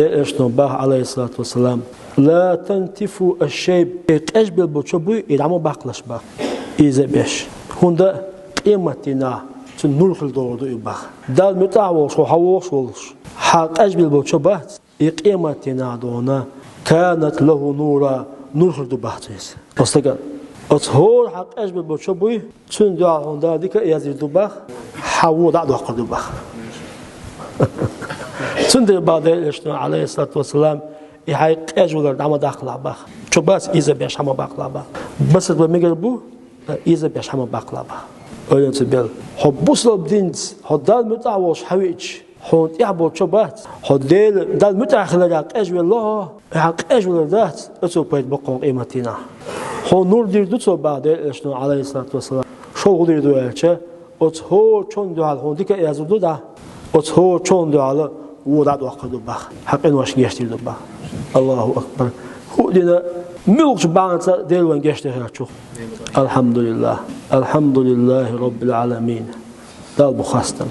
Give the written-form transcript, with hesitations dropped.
اشنو باه عليه الصلاة والسلام لا تنتفوا الشيب اجبل بوشبوي يدعمو باقلش با إذا بيش هوندا قيمتنا تنور الدور يبا دال متعوش وحوش ولش حق اجبل بوشبات قيمتنا دونا كانت له نورا نور الدباحتيس أصدقاء أصهور حق أجبل بوشبوي تون دعا هوندا ديك يزيد دباح حاول دعوا قر دباح تندر بعد الإشتراء عليه الصلاة والسلام يحيق أجولر دعما داخل عباخ شو بس إذا بيش حما باقلا با بس بمجر بو إذا بيش حما باقلا با أولين تبيل حبوس البدينز حدال متعوش حويج حون يحبو شو بات حدال دال متعخل يحق أجول الله يحق أجولر ذات أتو بيت بقوم قيمتنا حون نور دير دوتو بعد الإشتراء عليه الصلاة والسلام شو غدير دو ألچه أتهو چون دو حال حون ديك يزودو دا أتهو چون دو حال ودعت وقت دباخ حقين واش جشتي دباخ الله أكبر هو دينا ملوش بعض ديل وان جشتي هاتشو الحمد لله رب العالمين دال بخاستم